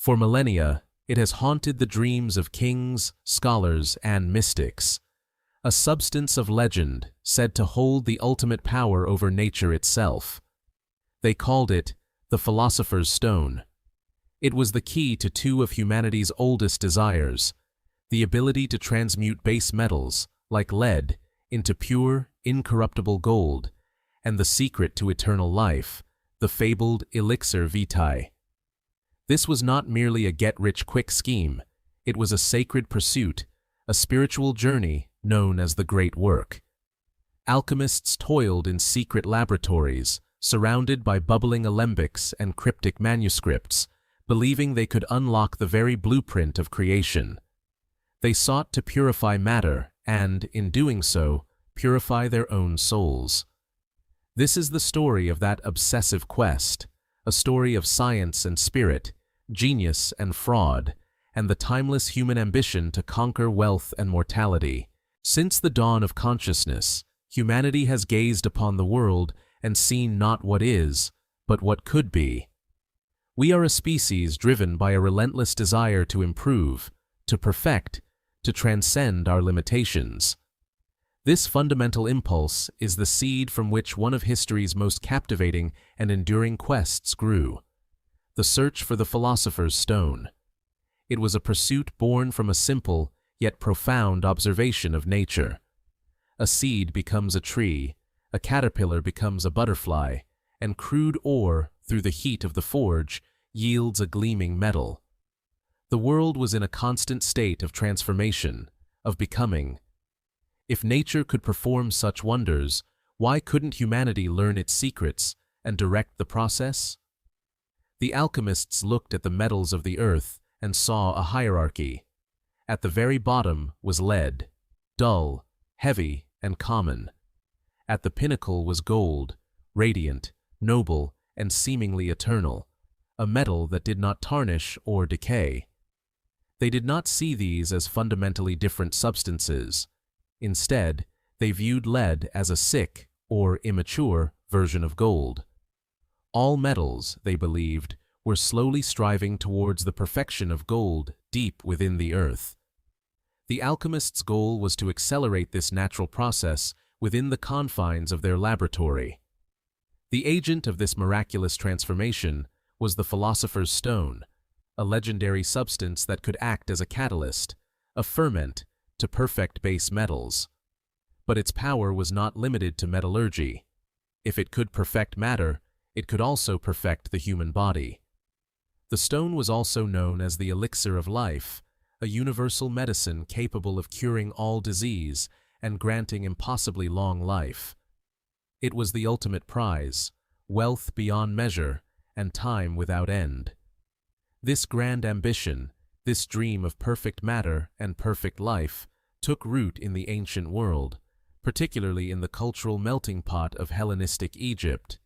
For millennia, it has haunted the dreams of kings, scholars, and mystics. A substance of legend said to hold the ultimate power over nature itself. They called it the Philosopher's Stone. It was the key to two of humanity's oldest desires, the ability to transmute base metals, like lead, into pure, incorruptible gold, and the secret to eternal life, the fabled Elixir Vitae. This was not merely a get-rich-quick scheme, it was a sacred pursuit, a spiritual journey known as the Great Work. Alchemists toiled in secret laboratories, surrounded by bubbling alembics and cryptic manuscripts, believing they could unlock the very blueprint of creation. They sought to purify matter and, in doing so, purify their own souls. This is the story of that obsessive quest, a story of science and spirit, genius and fraud, and the timeless human ambition to conquer wealth and mortality. Since the dawn of consciousness, humanity has gazed upon the world and seen not what is, but what could be. We are a species driven by a relentless desire to improve, to perfect, to transcend our limitations. This fundamental impulse is the seed from which one of history's most captivating and enduring quests grew: the search for the Philosopher's Stone. It was a pursuit born from a simple, yet profound observation of nature. A seed becomes a tree, a caterpillar becomes a butterfly, and crude ore, through the heat of the forge, yields a gleaming metal. The world was in a constant state of transformation, of becoming. If nature could perform such wonders, why couldn't humanity learn its secrets and direct the process? The alchemists looked at the metals of the earth and saw a hierarchy. At the very bottom was lead, dull, heavy, and common. At the pinnacle was gold, radiant, noble, and seemingly eternal, a metal that did not tarnish or decay. They did not see these as fundamentally different substances. Instead, they viewed lead as a sick, or immature, version of gold. All metals, they believed, were slowly striving towards the perfection of gold deep within the earth. The alchemists' goal was to accelerate this natural process within the confines of their laboratory. The agent of this miraculous transformation was the Philosopher's Stone, a legendary substance that could act as a catalyst, a ferment, to perfect base metals. But its power was not limited to metallurgy. If it could perfect matter, it could also perfect the human body. The stone was also known as the Elixir of Life, a universal medicine capable of curing all disease and granting impossibly long life. It was the ultimate prize, wealth beyond measure and time without end. This grand ambition, this dream of perfect matter and perfect life, took root in the ancient world, particularly in the cultural melting pot of Hellenistic Egypt.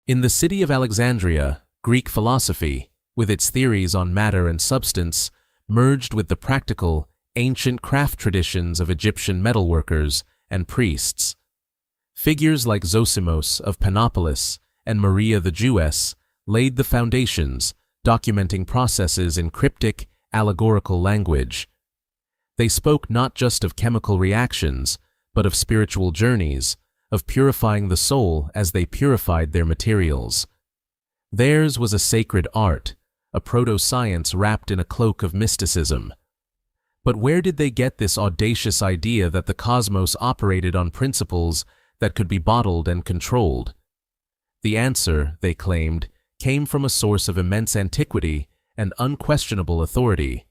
In the city of Alexandria, Greek philosophy, with its theories on matter and substance, merged with the practical, ancient craft traditions of Egyptian metalworkers and priests. Figures like Zosimos of Panopolis and Maria the Jewess laid the foundations, documenting processes in cryptic, allegorical language. They spoke not just of chemical reactions, but of spiritual journeys, of purifying the soul as they purified their materials. Theirs was a sacred art, a proto-science wrapped in a cloak of mysticism. But where did they get this audacious idea that the cosmos operated on principles that could be bottled and controlled? The answer, they claimed, came from a source of immense antiquity and unquestionable authority,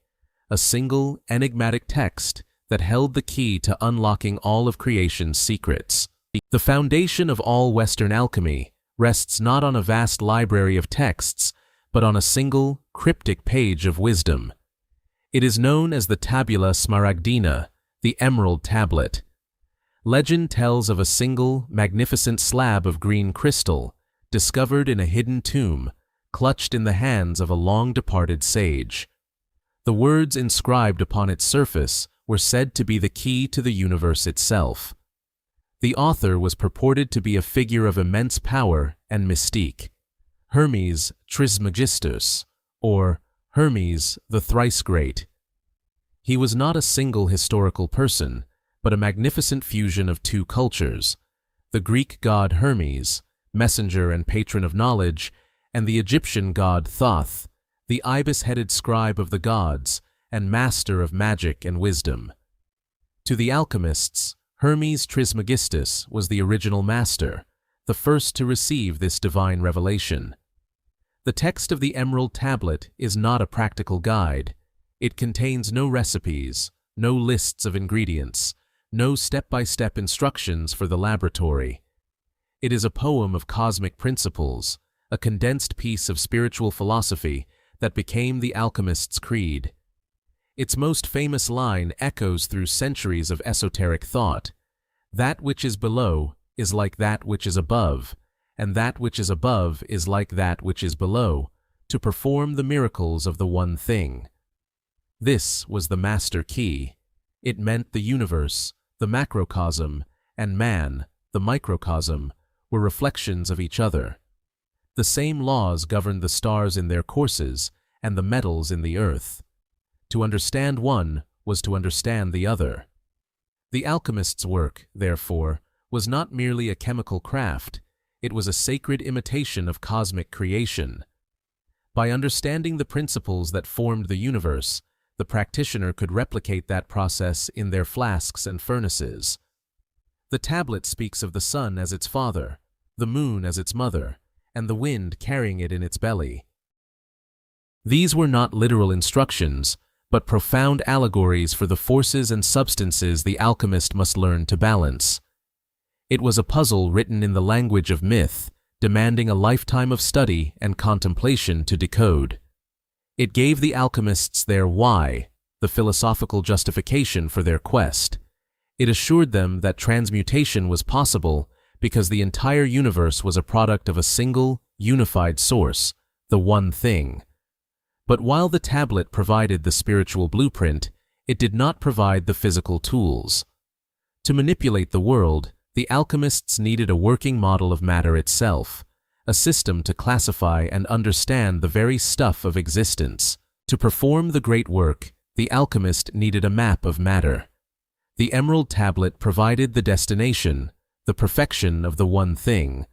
a single, enigmatic text that held the key to unlocking all of creation's secrets. The foundation of all Western alchemy rests not on a vast library of texts, but on a single, cryptic page of wisdom. It is known as the Tabula Smaragdina, the Emerald Tablet. Legend tells of a single, magnificent slab of green crystal, discovered in a hidden tomb, clutched in the hands of a long-departed sage. The words inscribed upon its surface were said to be the key to the universe itself. The author was purported to be a figure of immense power and mystique, Hermes Trismegistus, or Hermes the Thrice Great. He was not a single historical person, but a magnificent fusion of two cultures: the Greek god Hermes, messenger and patron of knowledge, and the Egyptian god Thoth, the ibis-headed scribe of the gods and master of magic and wisdom. To the alchemists, Hermes Trismegistus was the original master, the first to receive this divine revelation. The text of the Emerald Tablet is not a practical guide. It contains no recipes, no lists of ingredients, no step-by-step instructions for the laboratory. It is a poem of cosmic principles, a condensed piece of spiritual philosophy that became the alchemist's creed. Its most famous line echoes through centuries of esoteric thought: "That which is below is like that which is above, and that which is above is like that which is below, to perform the miracles of the one thing." This was the master key. It meant the universe, the macrocosm, and man, the microcosm, were reflections of each other. The same laws governed the stars in their courses and the metals in the earth. To understand one was to understand the other. The alchemist's work, therefore, was not merely a chemical craft, it was a sacred imitation of cosmic creation. By understanding the principles that formed the universe, the practitioner could replicate that process in their flasks and furnaces. The tablet speaks of the sun as its father, the moon as its mother, and the wind carrying it in its belly. These were not literal instructions, but profound allegories for the forces and substances the alchemist must learn to balance. It was a puzzle written in the language of myth, demanding a lifetime of study and contemplation to decode. It gave the alchemists their why, the philosophical justification for their quest. It assured them that transmutation was possible because the entire universe was a product of a single, unified source, the one thing. But while the tablet provided the spiritual blueprint, it did not provide the physical tools. To manipulate the world, the alchemists needed a working model of matter itself, a system to classify and understand the very stuff of existence. To perform the great work, the alchemist needed a map of matter. The Emerald Tablet provided the destination, the perfection of the one thing,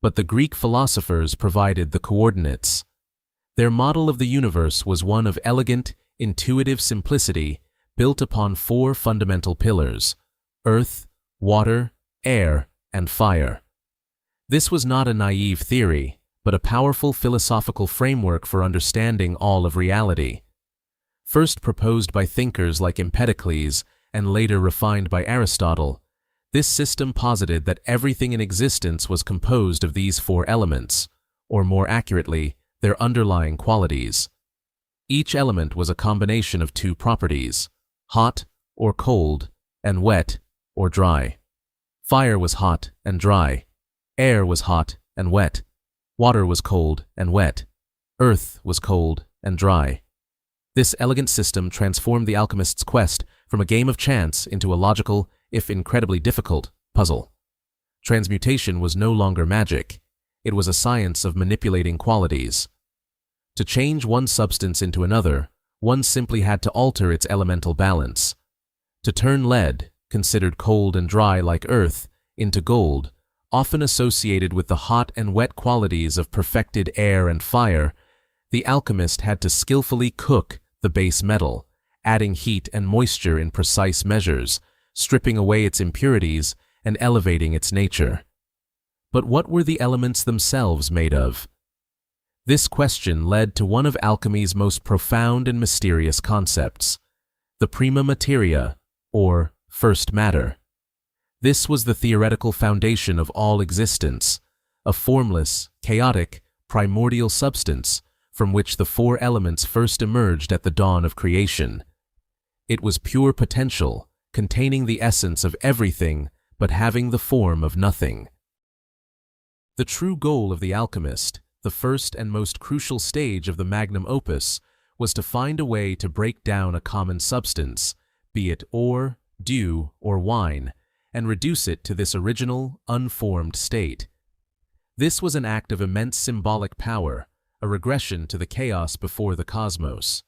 but the Greek philosophers provided the coordinates. Their model of the universe was one of elegant, intuitive simplicity built upon four fundamental pillars: earth, water, air, and fire. This was not a naive theory, but a powerful philosophical framework for understanding all of reality. First proposed by thinkers like Empedocles and later refined by Aristotle, this system posited that everything in existence was composed of these four elements, or more accurately, their underlying qualities. Each element was a combination of two properties: hot or cold, and wet or dry. Fire was hot and dry. Air was hot and wet. Water was cold and wet. Earth was cold and dry. This elegant system transformed the alchemist's quest from a game of chance into a logical, if incredibly difficult, puzzle. Transmutation was no longer magic. It was a science of manipulating qualities. To change one substance into another, one simply had to alter its elemental balance. To turn lead, considered cold and dry like earth, into gold, often associated with the hot and wet qualities of perfected air and fire, the alchemist had to skillfully cook the base metal, adding heat and moisture in precise measures, stripping away its impurities and elevating its nature. But what were the elements themselves made of? This question led to one of alchemy's most profound and mysterious concepts: the prima materia, or first matter. This was the theoretical foundation of all existence, a formless, chaotic, primordial substance from which the four elements first emerged at the dawn of creation. It was pure potential, containing the essence of everything but having the form of nothing. The true goal of the alchemist, the first and most crucial stage of the magnum opus, was to find a way to break down a common substance, be it ore, dew, or wine, and reduce it to this original, unformed state. This was an act of immense symbolic power, a regression to the chaos before the cosmos.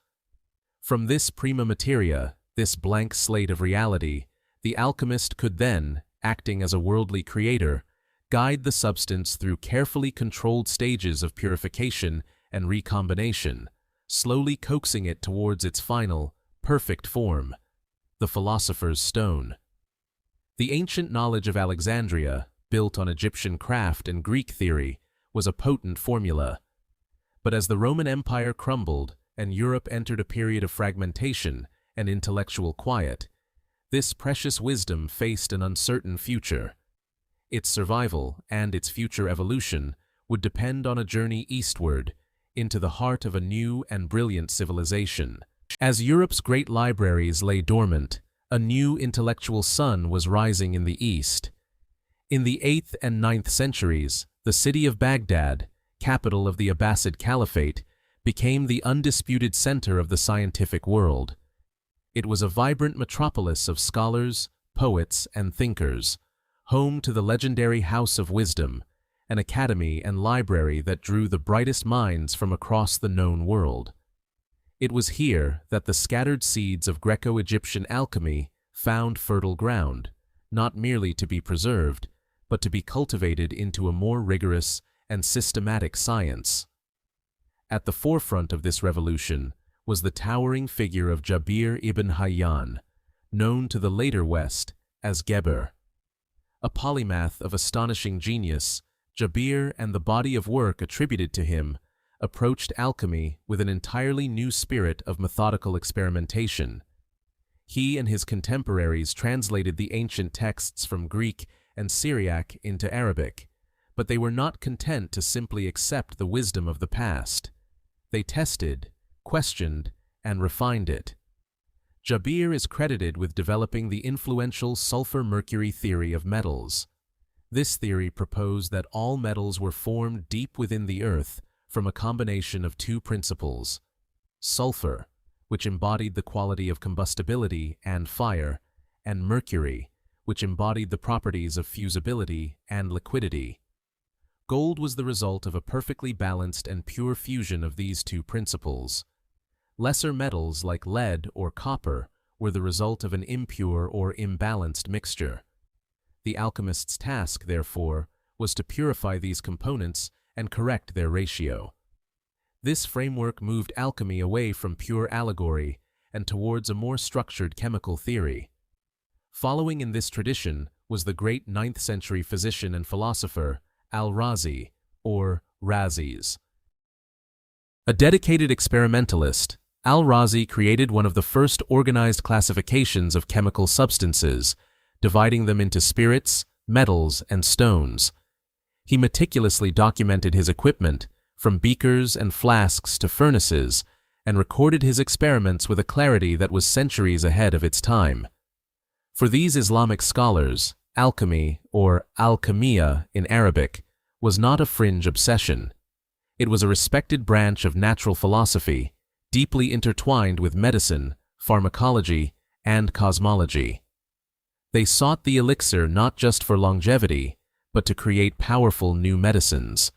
From this prima materia, this blank slate of reality, the alchemist could then, acting as a worldly creator, guide the substance through carefully controlled stages of purification and recombination, slowly coaxing it towards its final, perfect form, the philosopher's stone. The ancient knowledge of Alexandria, built on Egyptian craft and Greek theory, was a potent formula. But as the Roman Empire crumbled and Europe entered a period of fragmentation and intellectual quiet, this precious wisdom faced an uncertain future. Its survival and its future evolution would depend on a journey eastward into the heart of a new and brilliant civilization. As Europe's great libraries lay dormant, a new intellectual sun was rising in the east. In the 8th and 9th centuries, the city of Baghdad, capital of the Abbasid Caliphate, became the undisputed center of the scientific world. It was a vibrant metropolis of scholars, poets, and thinkers, home to the legendary House of Wisdom, an academy and library that drew the brightest minds from across the known world. It was here that the scattered seeds of Greco-Egyptian alchemy found fertile ground, not merely to be preserved, but to be cultivated into a more rigorous and systematic science. At the forefront of this revolution was the towering figure of Jabir ibn Hayyan, known to the later West as Geber. A polymath of astonishing genius, Jabir and the body of work attributed to him approached alchemy with an entirely new spirit of methodical experimentation. He and his contemporaries translated the ancient texts from Greek and Syriac into Arabic, but they were not content to simply accept the wisdom of the past. They tested, questioned, and refined it. Jabir is credited with developing the influential sulfur-mercury theory of metals. This theory proposed that all metals were formed deep within the earth from a combination of two principles: sulfur, which embodied the quality of combustibility and fire, and mercury, which embodied the properties of fusibility and liquidity. Gold was the result of a perfectly balanced and pure fusion of these two principles. Lesser metals like lead or copper were the result of an impure or imbalanced mixture. The alchemist's task, therefore, was to purify these components and correct their ratio. This framework moved alchemy away from pure allegory and towards a more structured chemical theory. Following in this tradition was the great 9th century physician and philosopher Al-Razi, or Rhazes. A dedicated experimentalist, Al-Razi created one of the first organized classifications of chemical substances, dividing them into spirits, metals, and stones. He meticulously documented his equipment, from beakers and flasks to furnaces, and recorded his experiments with a clarity that was centuries ahead of its time. For these Islamic scholars, alchemy, or alchemia in Arabic, was not a fringe obsession. It was a respected branch of natural philosophy, deeply intertwined with medicine, pharmacology, and cosmology. They sought the elixir not just for longevity, but to create powerful new medicines.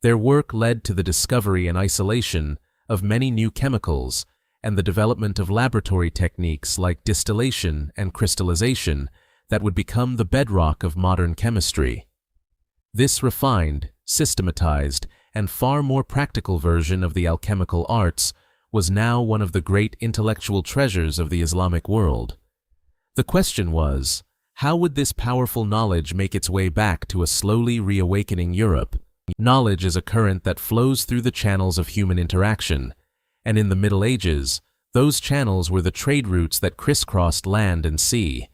Their work led to the discovery and isolation of many new chemicals and the development of laboratory techniques like distillation and crystallization that would become the bedrock of modern chemistry. This refined, systematized, and far more practical version of the alchemical arts was now one of the great intellectual treasures of the Islamic world. The question was, how would this powerful knowledge make its way back to a slowly reawakening Europe? Knowledge is a current that flows through the channels of human interaction, and in the Middle Ages, those channels were the trade routes that crisscrossed land and sea.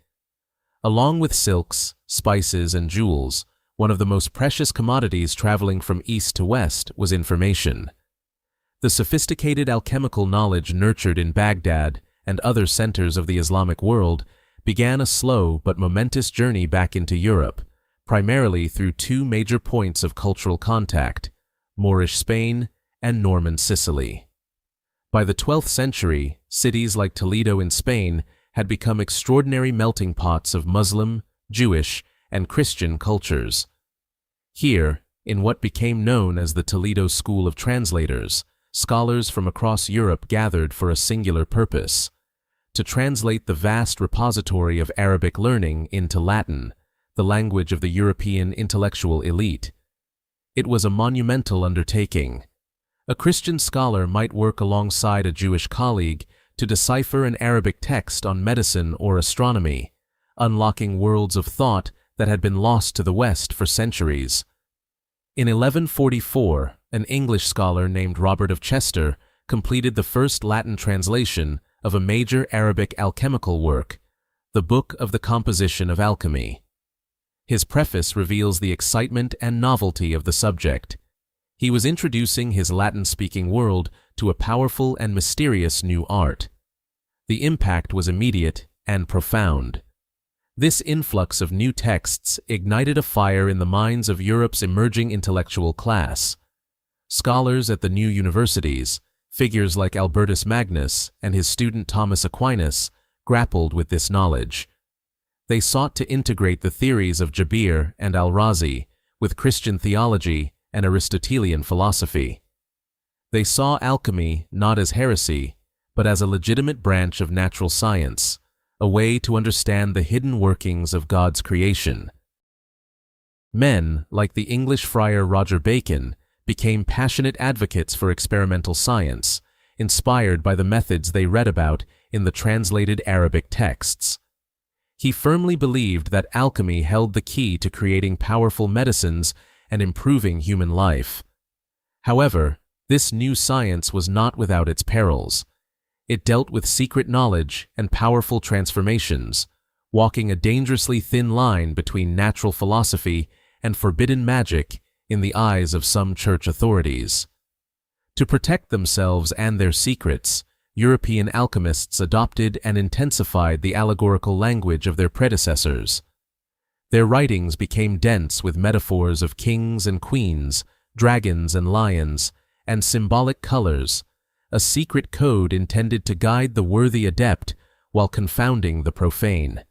Along with silks, spices, and jewels, one of the most precious commodities traveling from east to west was information. The sophisticated alchemical knowledge nurtured in Baghdad and other centers of the Islamic world began a slow but momentous journey back into Europe, primarily through two major points of cultural contact: Moorish Spain and Norman Sicily. By the 12th century, cities like Toledo in Spain had become extraordinary melting pots of Muslim, Jewish, and Christian cultures. Here, In what became known as the Toledo School of Translators, scholars from across Europe gathered for a singular purpose: to translate the vast repository of Arabic learning into Latin, the language of the European intellectual elite. It was a monumental undertaking. A Christian scholar might work alongside a Jewish colleague to decipher an Arabic text on medicine or astronomy, unlocking worlds of thought that had been lost to the West for centuries. In 1144, an English scholar named Robert of Chester completed the first Latin translation of a major Arabic alchemical work, the Book of the Composition of Alchemy. His preface reveals the excitement and novelty of the subject. He was introducing his Latin-speaking world to a powerful and mysterious new art. The impact was immediate and profound. This influx of new texts ignited a fire in the minds of Europe's emerging intellectual class. Scholars at the new universities, figures like Albertus Magnus and his student Thomas Aquinas, grappled with this knowledge. They sought to integrate the theories of Jabir and Al-Razi with Christian theology and Aristotelian philosophy. They saw alchemy not as heresy, but as a legitimate branch of natural science, a way to understand the hidden workings of God's creation. Men, like the English friar Roger Bacon, became passionate advocates for experimental science, inspired by the methods they read about in the translated Arabic texts. He firmly believed that alchemy held the key to creating powerful medicines and improving human life. However, this new science was not without its perils. It dealt with secret knowledge and powerful transformations, walking a dangerously thin line between natural philosophy and forbidden magic in the eyes of some church authorities. To protect themselves and their secrets, European alchemists adopted and intensified the allegorical language of their predecessors. Their writings became dense with metaphors of kings and queens, dragons and lions, and symbolic colors, a secret code intended to guide the worthy adept while confounding the profane.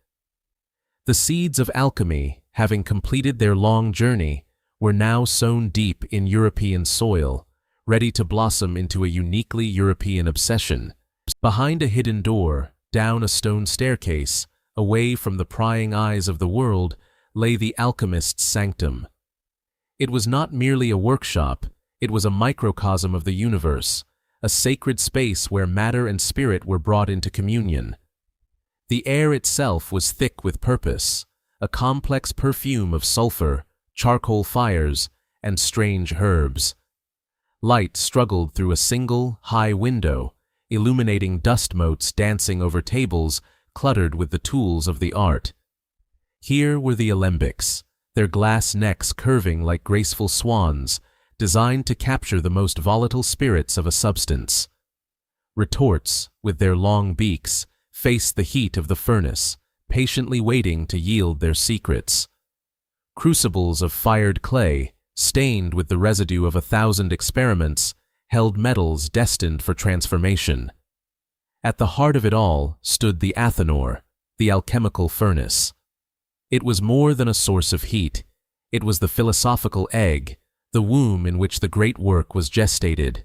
The seeds of alchemy, having completed their long journey, were now sown deep in European soil, ready to blossom into a uniquely European obsession. Behind a hidden door, down a stone staircase, away from the prying eyes of the world, lay the alchemist's sanctum. It was not merely a workshop, it was a microcosm of the universe, a sacred space where matter and spirit were brought into communion. The air itself was thick with purpose, a complex perfume of sulfur, charcoal fires, and strange herbs. Light struggled through a single, high window, illuminating dust motes dancing over tables cluttered with the tools of the art. Here were the alembics, their glass necks curving like graceful swans, designed to capture the most volatile spirits of a substance. Retorts, with their long beaks, faced the heat of the furnace, patiently waiting to yield their secrets. Crucibles of fired clay, stained with the residue of 1,000 experiments, held metals destined for transformation. At the heart of it all stood the athanor, the alchemical furnace. It was more than a source of heat. It was the philosophical egg, the womb in which the great work was gestated.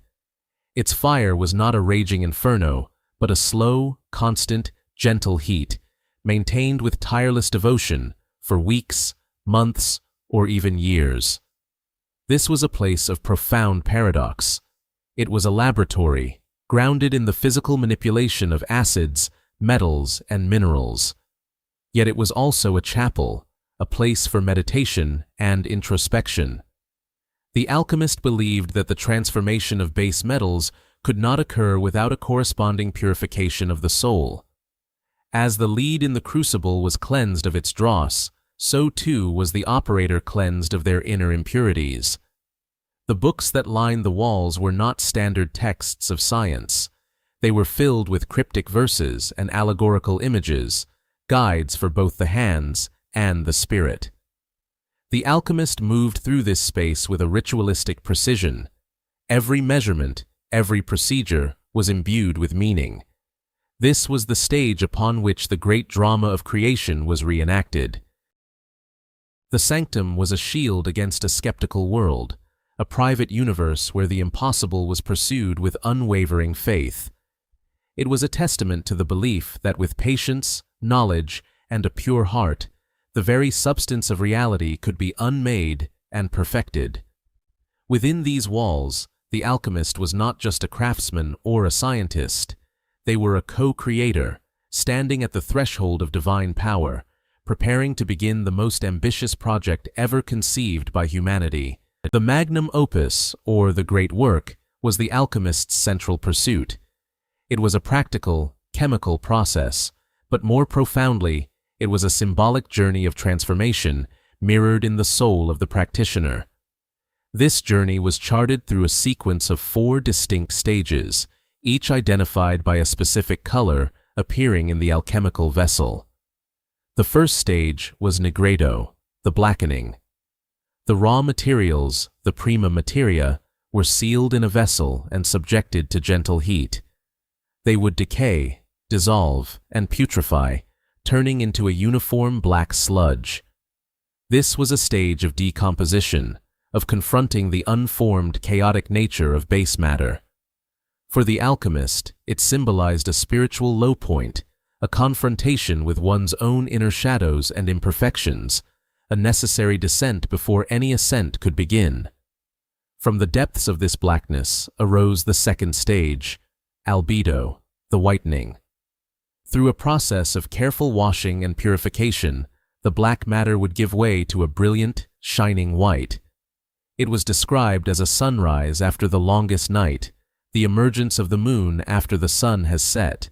Its fire was not a raging inferno, but a slow, constant, gentle heat, maintained with tireless devotion for weeks, months, or even years. This was a place of profound paradox. It was a laboratory, grounded in the physical manipulation of acids, metals, and minerals. Yet it was also a chapel, a place for meditation and introspection. The alchemist believed that the transformation of base metals could not occur without a corresponding purification of the soul. As the lead in the crucible was cleansed of its dross, so too was the operator cleansed of their inner impurities. The books that lined the walls were not standard texts of science. They were filled with cryptic verses and allegorical images, guides for both the hands and the spirit. The alchemist moved through this space with a ritualistic precision. Every measurement, every procedure was imbued with meaning. This was the stage upon which the great drama of creation was reenacted. The sanctum was a shield against a skeptical world, a private universe where the impossible was pursued with unwavering faith. It was a testament to the belief that with patience, knowledge, and a pure heart, the very substance of reality could be unmade and perfected. Within these walls, the alchemist was not just a craftsman or a scientist. They were a co-creator, standing at the threshold of divine power, preparing to begin the most ambitious project ever conceived by humanity. The magnum opus, or the great work, was the alchemist's central pursuit. It was a practical, chemical process, but more profoundly, it was a symbolic journey of transformation mirrored in the soul of the practitioner. This journey was charted through a sequence of 4 distinct stages, each identified by a specific color appearing in the alchemical vessel. The first stage was nigredo, the blackening. The raw materials, the prima materia, were sealed in a vessel and subjected to gentle heat. They would decay, dissolve, and putrefy, turning into a uniform black sludge. This was a stage of decomposition, of confronting the unformed, chaotic nature of base matter. For the alchemist, it symbolized a spiritual low point, a confrontation with one's own inner shadows and imperfections, a necessary descent before any ascent could begin. From the depths of this blackness arose the second stage, albedo, the whitening. Through a process of careful washing and purification, the black matter would give way to a brilliant, shining white. It was described as a sunrise after the longest night, the emergence of the moon after the sun has set.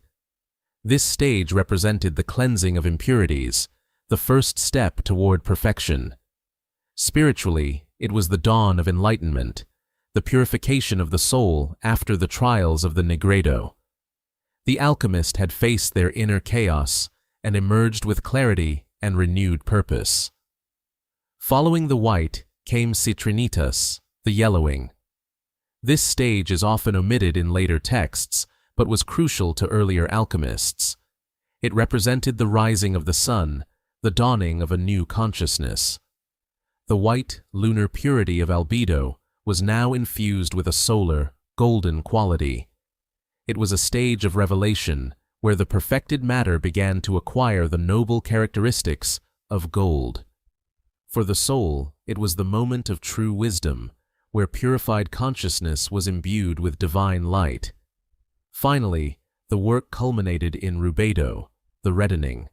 This stage represented the cleansing of impurities, the first step toward perfection. Spiritually, it was the dawn of enlightenment, the purification of the soul after the trials of the nigredo. The alchemist had faced their inner chaos and emerged with clarity and renewed purpose. Following the white came citrinitas, the yellowing. This stage is often omitted in later texts, but was crucial to earlier alchemists. It represented the rising of the sun, the dawning of a new consciousness. The white, lunar purity of albedo was now infused with a solar, golden quality. It was a stage of revelation where the perfected matter began to acquire the noble characteristics of gold. For the soul, it was the moment of true wisdom, where purified consciousness was imbued with divine light. Finally, the work culminated in rubedo, the reddening.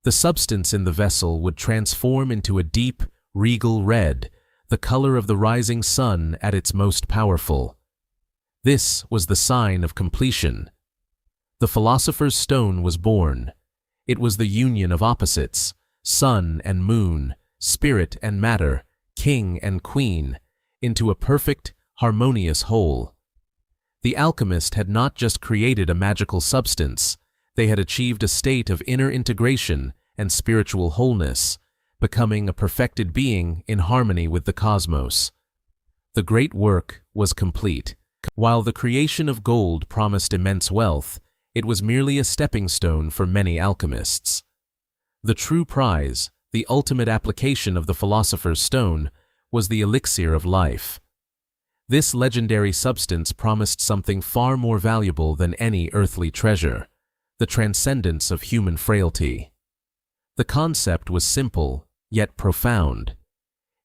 The substance in the vessel would transform into a deep, regal red, the color of the rising sun at its most powerful. This was the sign of completion. The philosopher's stone was born. It was the union of opposites, sun and moon, spirit and matter, king and queen, into a perfect, harmonious whole. The alchemist had not just created a magical substance, they had achieved a state of inner integration and spiritual wholeness, becoming a perfected being in harmony with the cosmos. The great work was complete. While the creation of gold promised immense wealth, it was merely a stepping stone for many alchemists. The true prize, the ultimate application of the philosopher's stone, was the Elixir of Life. This legendary substance promised something far more valuable than any earthly treasure, the transcendence of human frailty. The concept was simple, yet profound.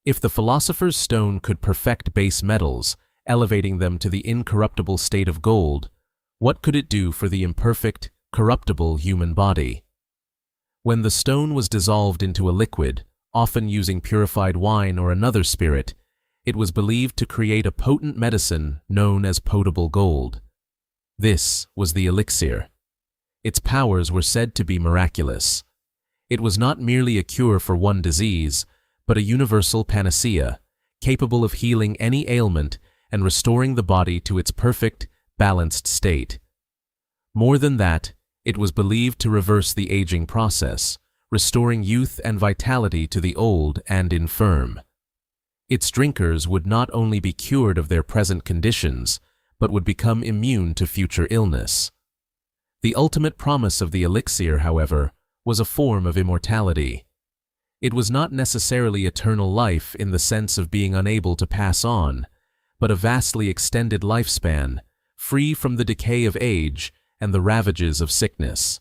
If the philosopher's stone could perfect base metals, elevating them to the incorruptible state of gold, what could it do for the imperfect, corruptible human body? When the stone was dissolved into a liquid, often using purified wine or another spirit, it was believed to create a potent medicine known as potable gold. This was the elixir. Its powers were said to be miraculous. It was not merely a cure for one disease, but a universal panacea, capable of healing any ailment and restoring the body to its perfect, balanced state. More than that, it was believed to reverse the aging process, restoring youth and vitality to the old and infirm. Its drinkers would not only be cured of their present conditions, but would become immune to future illness. The ultimate promise of the elixir, however, was a form of immortality. It was not necessarily eternal life in the sense of being unable to pass on, but a vastly extended lifespan, free from the decay of age and the ravages of sickness.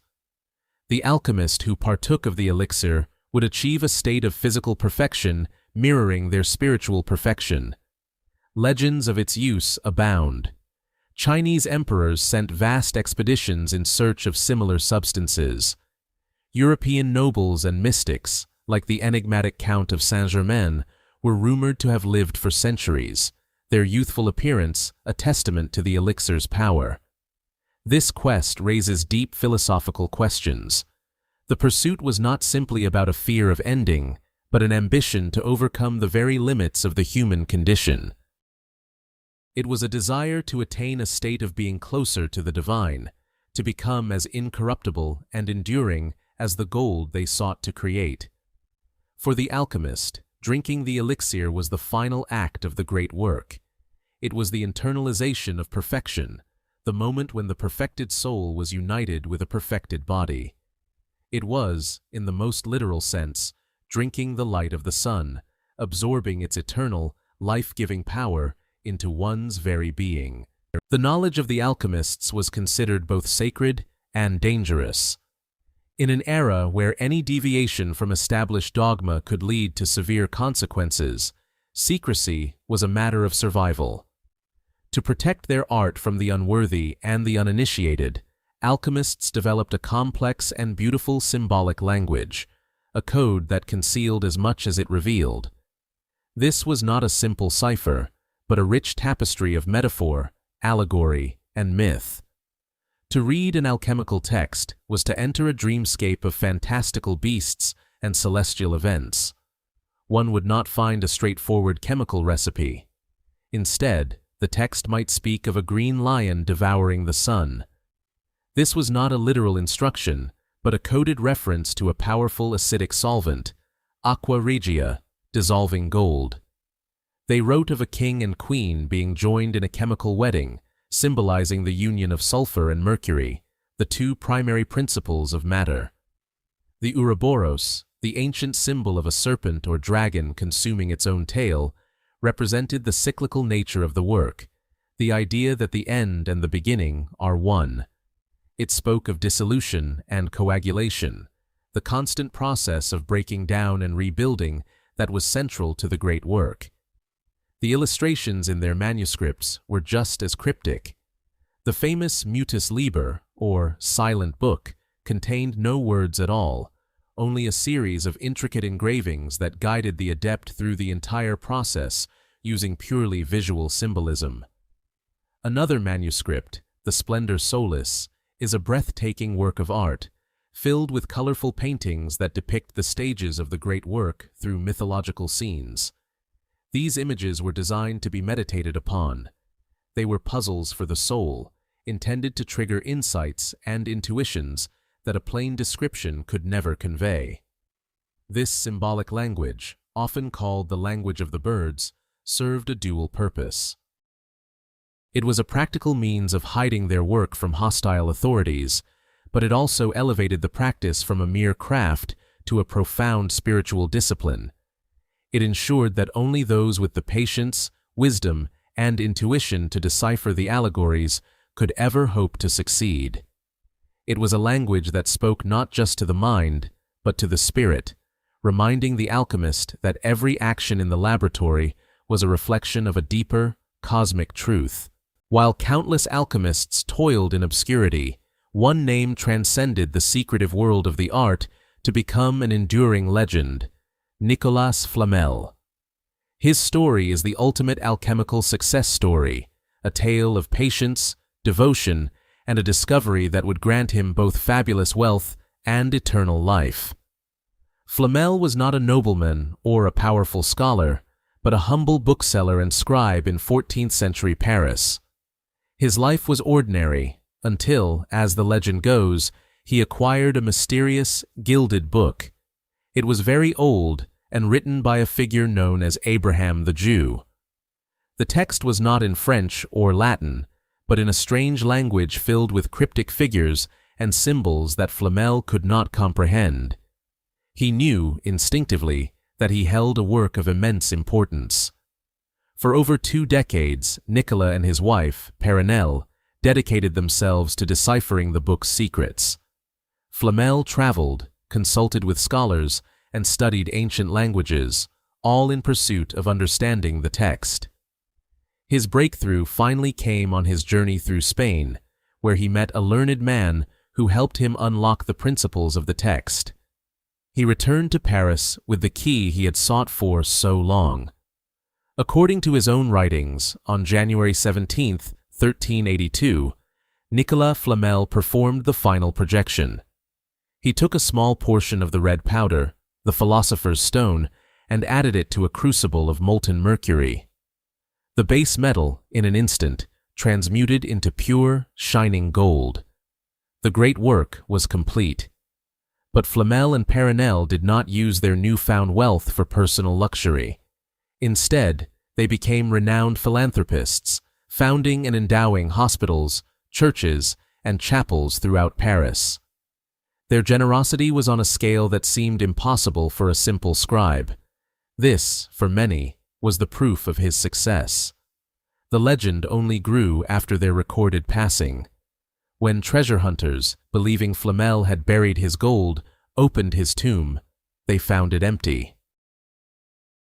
The alchemist who partook of the elixir would achieve a state of physical perfection mirroring their spiritual perfection. Legends of its use abound. Chinese emperors sent vast expeditions in search of similar substances. European nobles and mystics, like the enigmatic Count of Saint-Germain, were rumored to have lived for centuries, their youthful appearance a testament to the elixir's power. This quest raises deep philosophical questions. The pursuit was not simply about a fear of ending, but an ambition to overcome the very limits of the human condition. It was a desire to attain a state of being closer to the divine, to become as incorruptible and enduring as the gold they sought to create. For the alchemist, drinking the elixir was the final act of the great work. It was the internalization of perfection, the moment when the perfected soul was united with a perfected body. It was, in the most literal sense, drinking the light of the sun, absorbing its eternal, life-giving power into one's very being. The knowledge of the alchemists was considered both sacred and dangerous. In an era where any deviation from established dogma could lead to severe consequences, secrecy was a matter of survival. To protect their art from the unworthy and the uninitiated, alchemists developed a complex and beautiful symbolic language, a code that concealed as much as it revealed. This was not a simple cipher, but a rich tapestry of metaphor, allegory, and myth. To read an alchemical text was to enter a dreamscape of fantastical beasts and celestial events. One would not find a straightforward chemical recipe. Instead, the text might speak of a green lion devouring the sun. This was not a literal instruction, but a coded reference to a powerful acidic solvent, aqua regia, dissolving gold. They wrote of a king and queen being joined in a chemical wedding, symbolizing the union of sulfur and mercury, the two primary principles of matter. The Ouroboros, the ancient symbol of a serpent or dragon consuming its own tail, represented the cyclical nature of the work, the idea that the end and the beginning are one. It spoke of dissolution and coagulation, the constant process of breaking down and rebuilding that was central to the great work. The illustrations in their manuscripts were just as cryptic. The famous Mutus Liber, or Silent Book, contained no words at all, only a series of intricate engravings that guided the adept through the entire process using purely visual symbolism. Another manuscript, the Splendor Solis, is a breathtaking work of art, filled with colorful paintings that depict the stages of the great work through mythological scenes. These images were designed to be meditated upon. They were puzzles for the soul, intended to trigger insights and intuitions that a plain description could never convey. This symbolic language, often called the language of the birds, served a dual purpose. It was a practical means of hiding their work from hostile authorities, but it also elevated the practice from a mere craft to a profound spiritual discipline. It ensured that only those with the patience, wisdom, and intuition to decipher the allegories could ever hope to succeed. It was a language that spoke not just to the mind, but to the spirit, reminding the alchemist that every action in the laboratory was a reflection of a deeper, cosmic truth. While countless alchemists toiled in obscurity, one name transcended the secretive world of the art to become an enduring legend: Nicolas Flamel. His story is the ultimate alchemical success story, a tale of patience, devotion, and a discovery that would grant him both fabulous wealth and eternal life. Flamel was not a nobleman or a powerful scholar, but a humble bookseller and scribe in 14th century Paris. His life was ordinary until, as the legend goes, he acquired a mysterious, gilded book. It was very old and written by a figure known as Abraham the Jew. The text was not in French or Latin, but in a strange language filled with cryptic figures and symbols that Flamel could not comprehend. He knew, instinctively, that he held a work of immense importance. For over 2 decades, Nicola and his wife, Perenelle, dedicated themselves to deciphering the book's secrets. Flamel traveled, consulted with scholars, and studied ancient languages, all in pursuit of understanding the text. His breakthrough finally came on his journey through Spain, where he met a learned man who helped him unlock the principles of the text. He returned to Paris with the key he had sought for so long. According to his own writings, on January 17, 1382, Nicolas Flamel performed the final projection. He took a small portion of the red powder, the philosopher's stone, and added it to a crucible of molten mercury. The base metal, in an instant, transmuted into pure, shining gold. The great work was complete. But Flamel and Perenelle did not use their newfound wealth for personal luxury. Instead, they became renowned philanthropists, founding and endowing hospitals, churches, and chapels throughout Paris. Their generosity was on a scale that seemed impossible for a simple scribe. This, for many, was the proof of his success. The legend only grew after their recorded passing. When treasure hunters, believing Flamel had buried his gold, opened his tomb, they found it empty.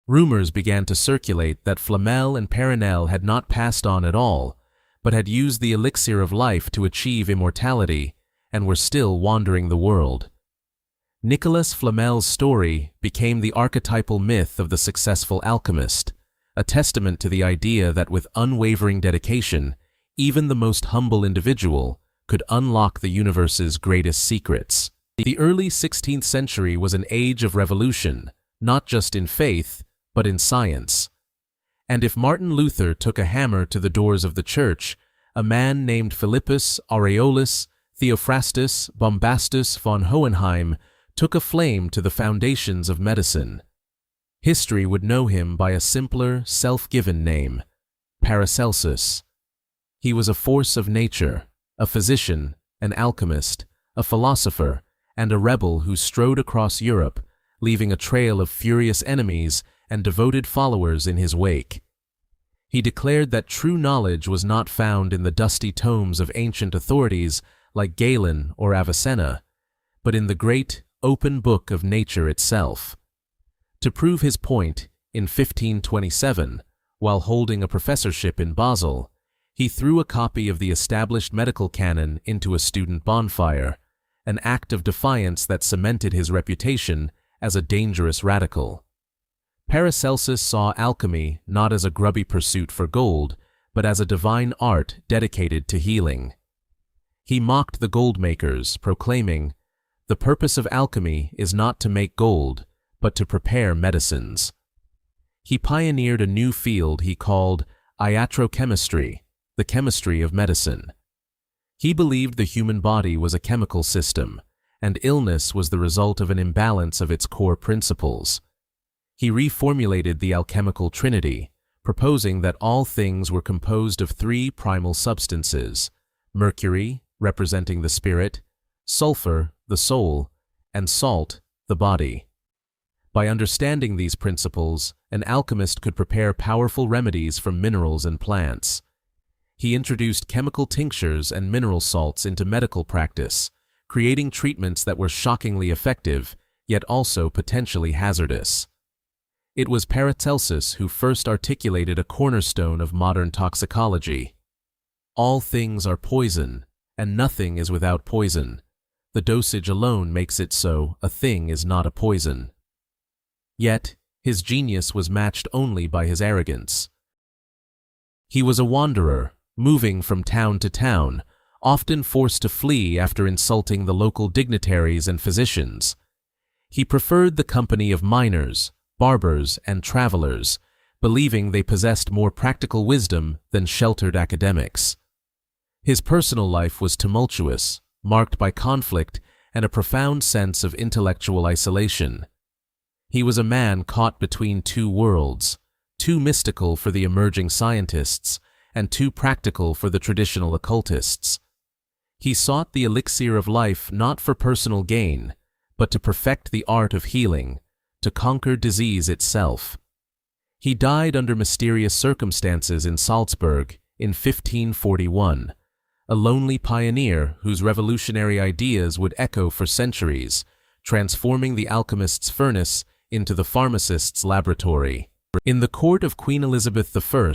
Rumors began to circulate that Flamel and Perenelle had not passed on at all, but had used the Elixir of Life to achieve immortality and were still wandering the world. Nicolas Flamel's story became the archetypal myth of the successful alchemist, a testament to the idea that with unwavering dedication, even the most humble individual could unlock the universe's greatest secrets. The early 16th century was an age of revolution, not just in faith, but in science. And if Martin Luther took a hammer to the doors of the church, a man named Philippus Aureolus Theophrastus Bombastus von Hohenheim took a flame to the foundations of medicine. History would know him by a simpler, self-given name, Paracelsus. He was a force of nature, a physician, an alchemist, a philosopher, and a rebel who strode across Europe, leaving a trail of furious enemies and devoted followers in his wake. He declared that true knowledge was not found in the dusty tomes of ancient authorities like Galen or Avicenna, but in the great, open book of nature itself. To prove his point, in 1527, while holding a professorship in Basel, he threw a copy of the established medical canon into a student bonfire, an act of defiance that cemented his reputation as a dangerous radical. Paracelsus saw alchemy not as a grubby pursuit for gold, but as a divine art dedicated to healing. He mocked the gold makers, proclaiming, "The purpose of alchemy is not to make gold, but to prepare medicines." He pioneered a new field he called iatrochemistry, the chemistry of medicine. He believed the human body was a chemical system, and illness was the result of an imbalance of its core principles. He reformulated the alchemical trinity, proposing that all things were composed of 3 primal substances: mercury, representing the spirit, sulfur, the soul, and salt, the body. By understanding these principles, an alchemist could prepare powerful remedies from minerals and plants. He introduced chemical tinctures and mineral salts into medical practice, creating treatments that were shockingly effective, yet also potentially hazardous. It was Paracelsus who first articulated a cornerstone of modern toxicology. All things are poison, and nothing is without poison. The dosage alone makes it so a thing is not a poison. Yet, his genius was matched only by his arrogance. He was a wanderer, moving from town to town, often forced to flee after insulting the local dignitaries and physicians. He preferred the company of miners, barbers, and travelers, believing they possessed more practical wisdom than sheltered academics. His personal life was tumultuous, marked by conflict and a profound sense of intellectual isolation. He was a man caught between 2 worlds, too mystical for the emerging scientists and too practical for the traditional occultists. He sought the elixir of life not for personal gain, but to perfect the art of healing, to conquer disease itself. He died under mysterious circumstances in Salzburg in 1541, a lonely pioneer whose revolutionary ideas would echo for centuries, transforming the alchemist's furnace into the pharmacist's laboratory. In the court of Queen Elizabeth I,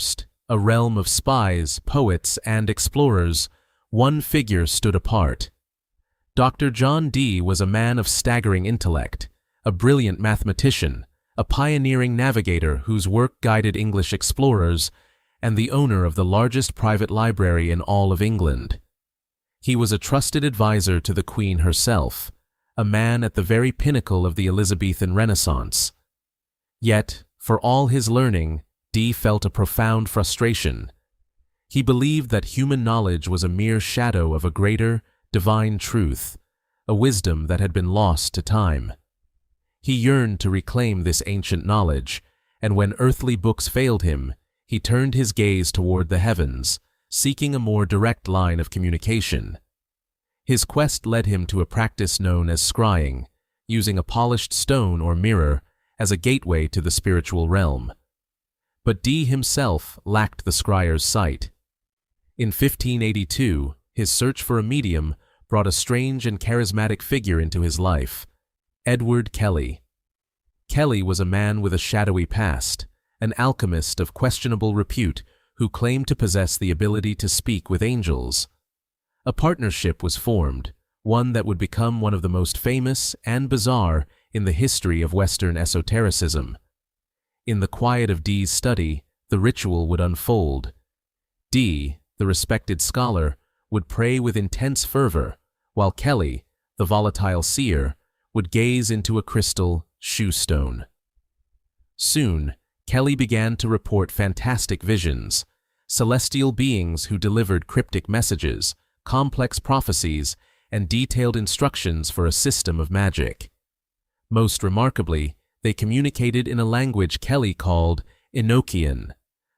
a realm of spies, poets, and explorers, one figure stood apart. Dr. John Dee was a man of staggering intellect, a brilliant mathematician, a pioneering navigator whose work guided English explorers, and the owner of the largest private library in all of England. He was a trusted advisor to the Queen herself, a man at the very pinnacle of the Elizabethan Renaissance. Yet, for all his learning, Dee felt a profound frustration. He believed that human knowledge was a mere shadow of a greater, divine truth, a wisdom that had been lost to time. He yearned to reclaim this ancient knowledge, and when earthly books failed him, he turned his gaze toward the heavens, seeking a more direct line of communication. His quest led him to a practice known as scrying, using a polished stone or mirror as a gateway to the spiritual realm. But Dee himself lacked the scryer's sight. In 1582, his search for a medium brought a strange and charismatic figure into his life, Edward Kelly. Kelly was a man with a shadowy past, an alchemist of questionable repute who claimed to possess the ability to speak with angels. A partnership was formed, one that would become one of the most famous and bizarre in the history of Western esotericism. In the quiet of Dee's study, the ritual would unfold. Dee, the respected scholar, would pray with intense fervor, while Kelly, the volatile seer, would gaze into a crystal shoe stone. Soon, Kelly began to report fantastic visions, celestial beings who delivered cryptic messages, complex prophecies, and detailed instructions for a system of magic. Most remarkably, they communicated in a language Kelly called Enochian,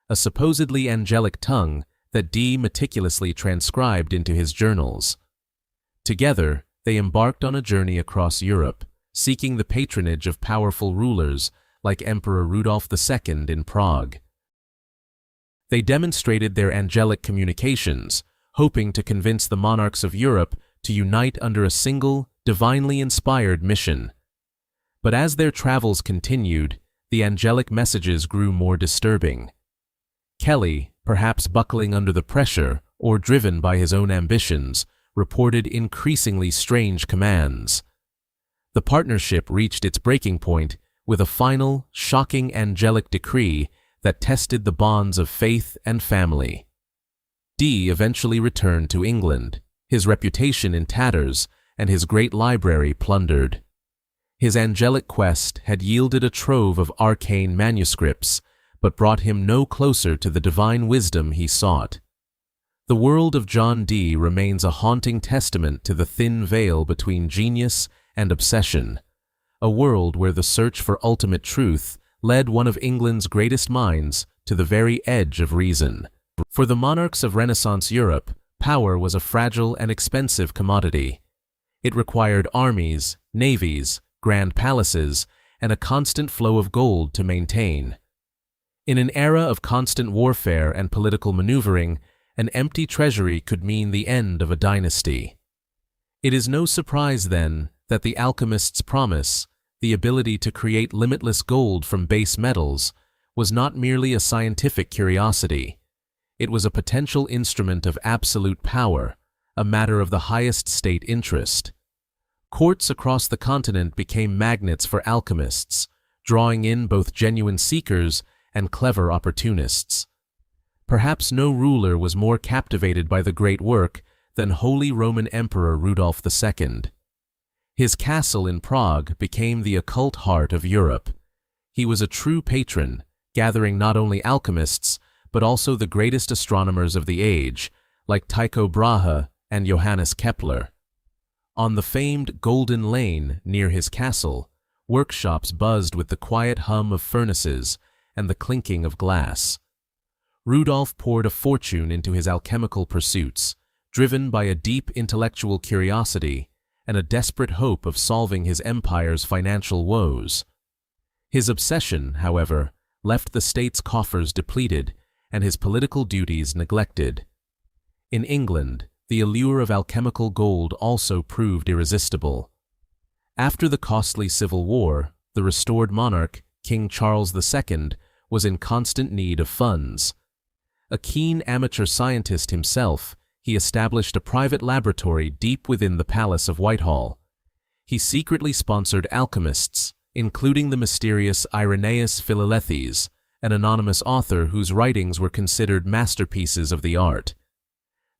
a supposedly angelic tongue that Dee meticulously transcribed into his journals. Together, they embarked on a journey across Europe, seeking the patronage of powerful rulers like Emperor Rudolf II in Prague. They demonstrated their angelic communications, hoping to convince the monarchs of Europe to unite under a single, divinely inspired mission. But as their travels continued, the angelic messages grew more disturbing. Kelly, perhaps buckling under the pressure or driven by his own ambitions, reported increasingly strange commands. The partnership reached its breaking point with a final, shocking angelic decree that tested the bonds of faith and family. Dee eventually returned to England, his reputation in tatters and his great library plundered. His angelic quest had yielded a trove of arcane manuscripts, but brought him no closer to the divine wisdom he sought. The world of John Dee remains a haunting testament to the thin veil between genius and obsession, a world where the search for ultimate truth led one of England's greatest minds to the very edge of reason. For the monarchs of Renaissance Europe, power was a fragile and expensive commodity. It required armies, navies, grand palaces, and a constant flow of gold to maintain. In an era of constant warfare and political maneuvering, an empty treasury could mean the end of a dynasty. It is no surprise, then, that the alchemist's promise, the ability to create limitless gold from base metals, was not merely a scientific curiosity. It was a potential instrument of absolute power, a matter of the highest state interest. Courts across the continent became magnets for alchemists, drawing in both genuine seekers and clever opportunists. Perhaps no ruler was more captivated by the great work than Holy Roman Emperor Rudolf II. His castle in Prague became the occult heart of Europe. He was a true patron, gathering not only alchemists, but also the greatest astronomers of the age, like Tycho Brahe and Johannes Kepler. On the famed Golden Lane near his castle, workshops buzzed with the quiet hum of furnaces and the clinking of glass. Rudolf poured a fortune into his alchemical pursuits, driven by a deep intellectual curiosity and a desperate hope of solving his empire's financial woes. His obsession, however, left the state's coffers depleted and his political duties neglected. In England, the allure of alchemical gold also proved irresistible. After the costly civil war, the restored monarch, King Charles II, was in constant need of funds. A keen amateur scientist himself, he established a private laboratory deep within the Palace of Whitehall. He secretly sponsored alchemists, including the mysterious Irenaeus Philalethes, an anonymous author whose writings were considered masterpieces of the art.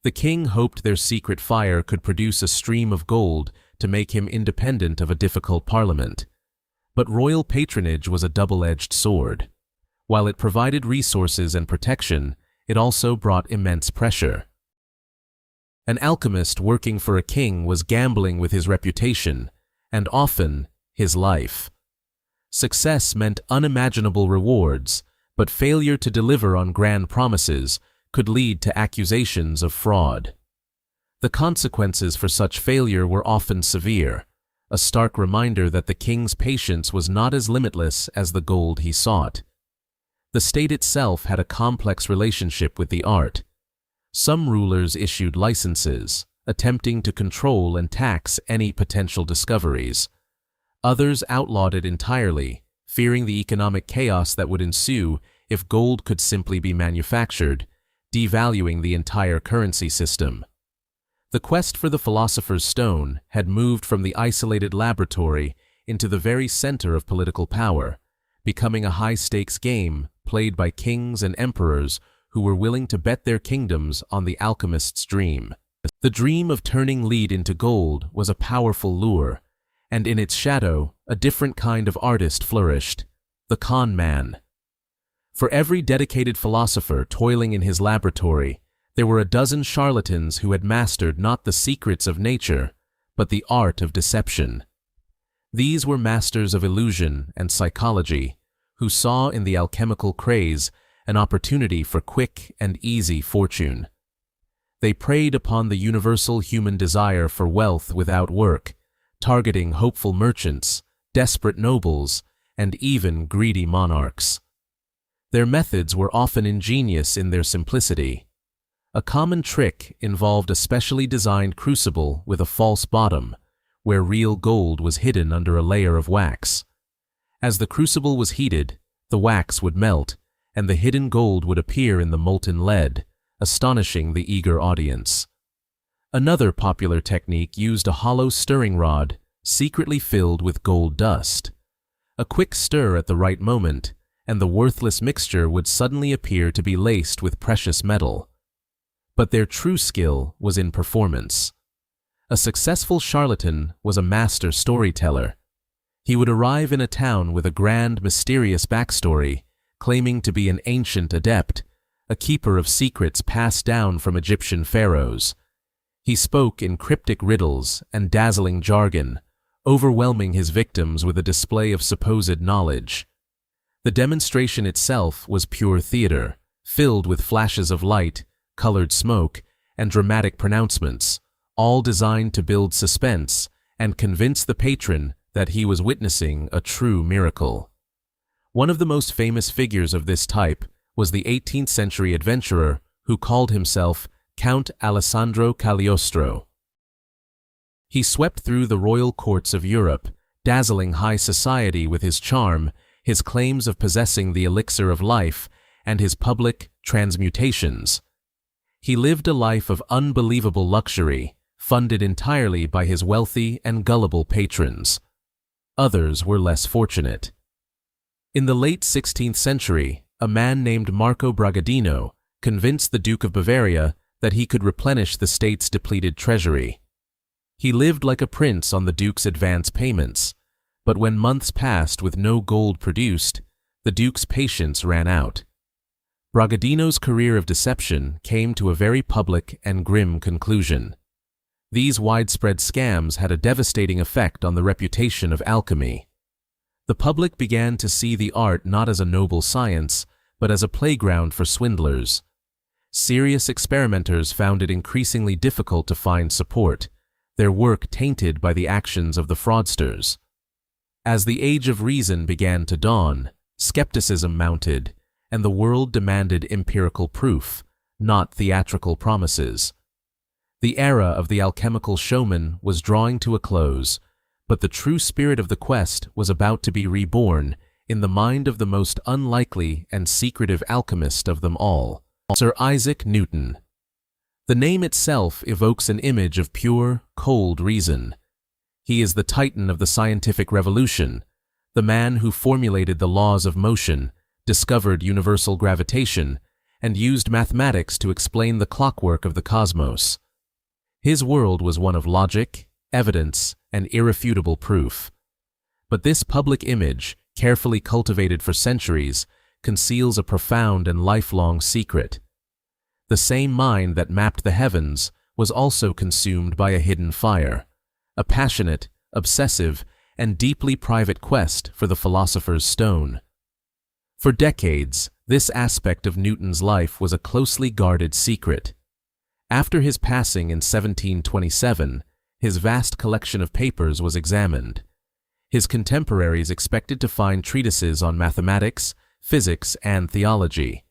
The king hoped their secret fire could produce a stream of gold to make him independent of a difficult parliament. But royal patronage was a double-edged sword. While it provided resources and protection, it also brought immense pressure. An alchemist working for a king was gambling with his reputation, and often his life. Success meant unimaginable rewards, but failure to deliver on grand promises could lead to accusations of fraud. The consequences for such failure were often severe, a stark reminder that the king's patience was not as limitless as the gold he sought. The state itself had a complex relationship with the art. Some rulers issued licenses, attempting to control and tax any potential discoveries. Others outlawed it entirely, fearing the economic chaos that would ensue if gold could simply be manufactured, devaluing the entire currency system. The quest for the Philosopher's Stone had moved from the isolated laboratory into the very center of political power, becoming a high-stakes game played by kings and emperors who were willing to bet their kingdoms on the alchemist's dream. The dream of turning lead into gold was a powerful lure, and in its shadow, a different kind of artist flourished, the con man. For every dedicated philosopher toiling in his laboratory, there were a dozen charlatans who had mastered not the secrets of nature, but the art of deception. These were masters of illusion and psychology, who saw in the alchemical craze an opportunity for quick and easy fortune. They preyed upon the universal human desire for wealth without work, targeting hopeful merchants, desperate nobles, and even greedy monarchs. Their methods were often ingenious in their simplicity. A common trick involved a specially designed crucible with a false bottom, where real gold was hidden under a layer of wax. As the crucible was heated, the wax would melt, and the hidden gold would appear in the molten lead, astonishing the eager audience. Another popular technique used a hollow stirring rod, secretly filled with gold dust. A quick stir at the right moment, and the worthless mixture would suddenly appear to be laced with precious metal. But their true skill was in performance. A successful charlatan was a master storyteller. He would arrive in a town with a grand, mysterious backstory, claiming to be an ancient adept, a keeper of secrets passed down from Egyptian pharaohs. He spoke in cryptic riddles and dazzling jargon, overwhelming his victims with a display of supposed knowledge. The demonstration itself was pure theater, filled with flashes of light, colored smoke, and dramatic pronouncements, all designed to build suspense and convince the patron that he was witnessing a true miracle. One of the most famous figures of this type was the 18th century adventurer who called himself Count Alessandro Cagliostro. He swept through the royal courts of Europe, dazzling high society with his charm, his claims of possessing the Elixir of Life, and his public transmutations. He lived a life of unbelievable luxury, funded entirely by his wealthy and gullible patrons. Others were less fortunate. In the late 16th century, a man named Marco Bragadino convinced the Duke of Bavaria that he could replenish the state's depleted treasury. He lived like a prince on the Duke's advance payments, but when months passed with no gold produced, the Duke's patience ran out. Bragadino's career of deception came to a very public and grim conclusion. These widespread scams had a devastating effect on the reputation of alchemy. The public began to see the art not as a noble science, but as a playground for swindlers. Serious experimenters found it increasingly difficult to find support. their work tainted by the actions of the fraudsters. As the Age of Reason began to dawn, skepticism mounted, and the world demanded empirical proof, not theatrical promises. The era of the alchemical showman was drawing to a close, but the true spirit of the quest was about to be reborn in the mind of the most unlikely and secretive alchemist of them all, Sir Isaac Newton. The name itself evokes an image of pure, cold reason. He is the titan of the scientific revolution, the man who formulated the laws of motion, discovered universal gravitation, and used mathematics to explain the clockwork of the cosmos. His world was one of logic, evidence, and irrefutable proof. But this public image, carefully cultivated for centuries, conceals a profound and lifelong secret. The same mind that mapped the heavens was also consumed by a hidden fire, a passionate, obsessive, and deeply private quest for the philosopher's stone. For decades, this aspect of Newton's life was a closely guarded secret. After his passing in 1727, his vast collection of papers was examined. His contemporaries expected to find treatises on mathematics, physics, and theology.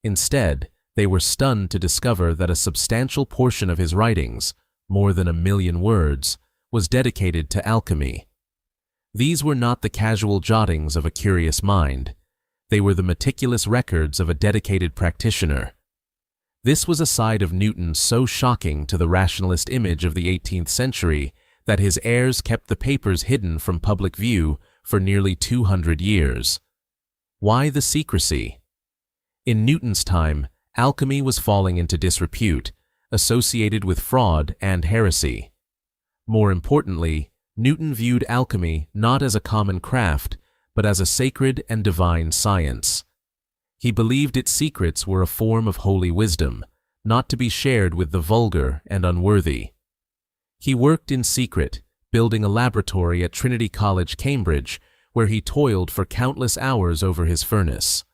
Instead, they were stunned to discover that a substantial portion of his writings, more than 1 million words, was dedicated to alchemy. These were not the casual jottings of a curious mind. They were the meticulous records of a dedicated practitioner. This was a side of Newton so shocking to the rationalist image of the 18th century that his heirs kept the papers hidden from public view for nearly 200 years. Why the secrecy? In Newton's time, alchemy was falling into disrepute, associated with fraud and heresy. More importantly, Newton viewed alchemy not as a common craft, but as a sacred and divine science. He believed its secrets were a form of holy wisdom, not to be shared with the vulgar and unworthy. He worked in secret, building a laboratory at Trinity College, Cambridge, where he toiled for countless hours over his furnace.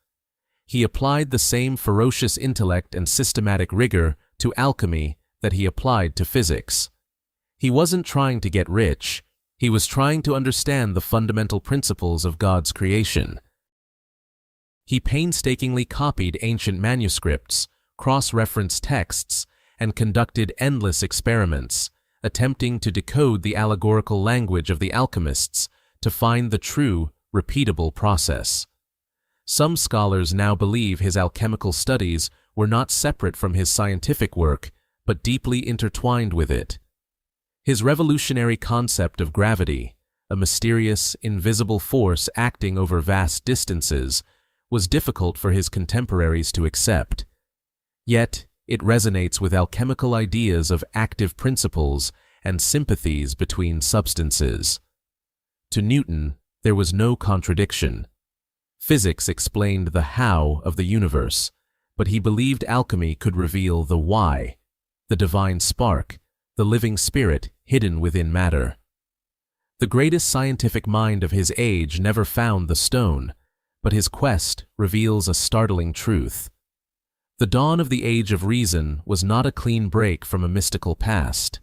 He applied the same ferocious intellect and systematic rigor to alchemy that he applied to physics. He wasn't trying to get rich. He was trying to understand the fundamental principles of God's creation. He painstakingly copied ancient manuscripts, cross-referenced texts, and conducted endless experiments, attempting to decode the allegorical language of the alchemists to find the true, repeatable process. Some scholars now believe his alchemical studies were not separate from his scientific work, but deeply intertwined with it. His revolutionary concept of gravity, a mysterious, invisible force acting over vast distances, was difficult for his contemporaries to accept. Yet, it resonates with alchemical ideas of active principles and sympathies between substances. To Newton, there was no contradiction. Physics explained the how of the universe, but he believed alchemy could reveal the why, the divine spark, the living spirit hidden within matter. The greatest scientific mind of his age never found the stone, but his quest reveals a startling truth. The dawn of the Age of Reason was not a clean break from a mystical past.